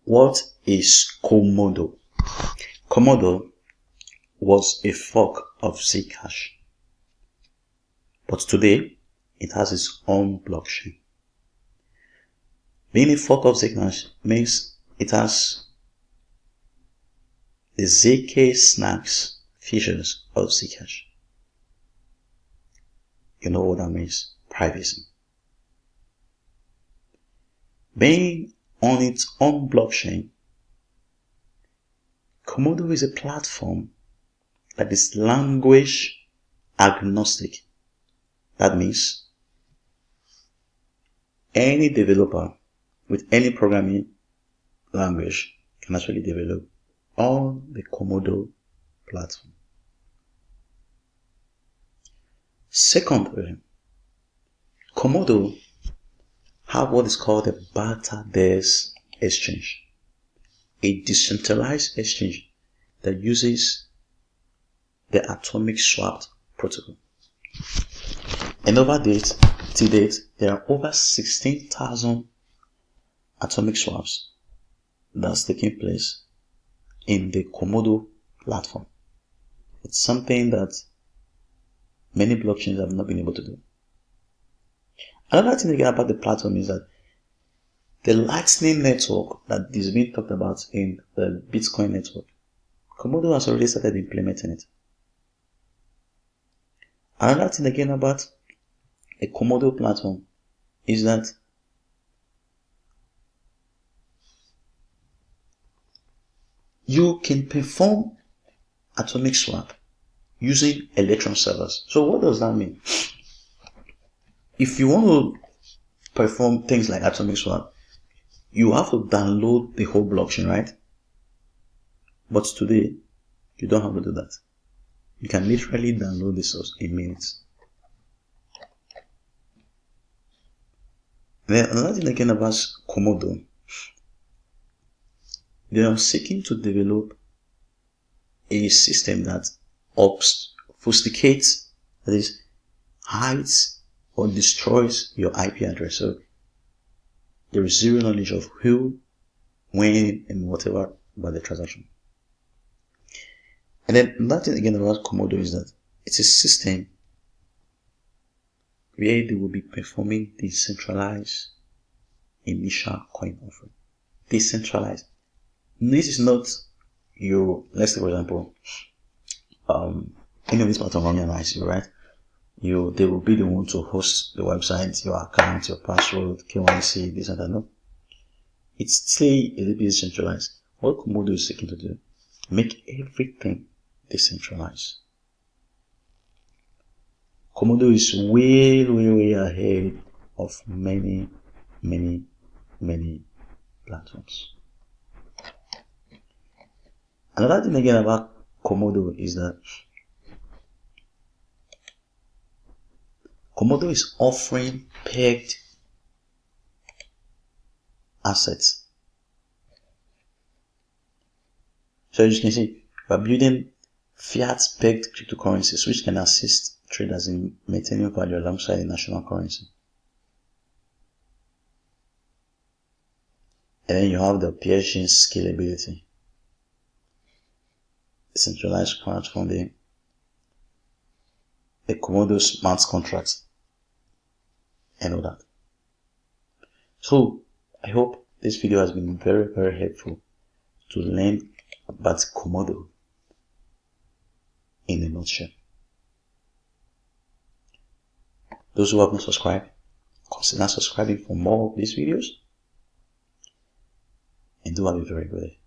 What is Komodo? Komodo was a fork of Zcash, but today it has its own blockchain. Being a fork of Zcash means it has the ZK snacks features of Zcash. You know what that means? Privacy. Being on its own blockchain, Komodo is a platform that is language agnostic. That means any developer with any programming language can actually develop on the Komodo platform. Secondly, Komodo have what is called a barter-based exchange, a decentralized exchange that uses the atomic swap protocol. And to date, there are over 16,000 atomic swaps that's taking place in the Komodo platform. It's something that many blockchains have not been able to do. Another thing again about the platform is that the Lightning network that is being talked about in the Bitcoin network, Komodo has already started implementing it. Another thing again about a Komodo platform is that you can perform atomic swap using Electron servers. So what does that mean? If you want to perform things like atomic swap, you have to download the whole blockchain, right? But today, you don't have to do that. You can literally download the source in minutes. Then another thing again about Komodo, they are seeking to develop a system that obfuscates, that is, hides or destroys your IP address. So there is zero knowledge of who, when, and whatever about the transaction. And then another thing again about Komodo is that it's a system where they will be performing decentralized initial coin offering. Decentralized. This is not your, let's say for example, any of these platforms running an ICO, right? They will be the one to host the website, your account, your password, KYC, this and that. No. It's still a little bit decentralized. What Komodo is seeking to do, make everything decentralized. Komodo is way ahead of many platforms. Another thing again about Komodo is that Komodo is offering pegged assets. So as you can see, we are building fiat pegged cryptocurrencies which can assist traders in maintaining value alongside the national currency. And then you have the peer-chain scalability, decentralized crowdfunding, the Komodo smart contracts, and all that. So I hope this video has been very helpful to learn about Komodo in a nutshell. Those who have not subscribed, consider subscribing for more of these videos, and do have a very good day.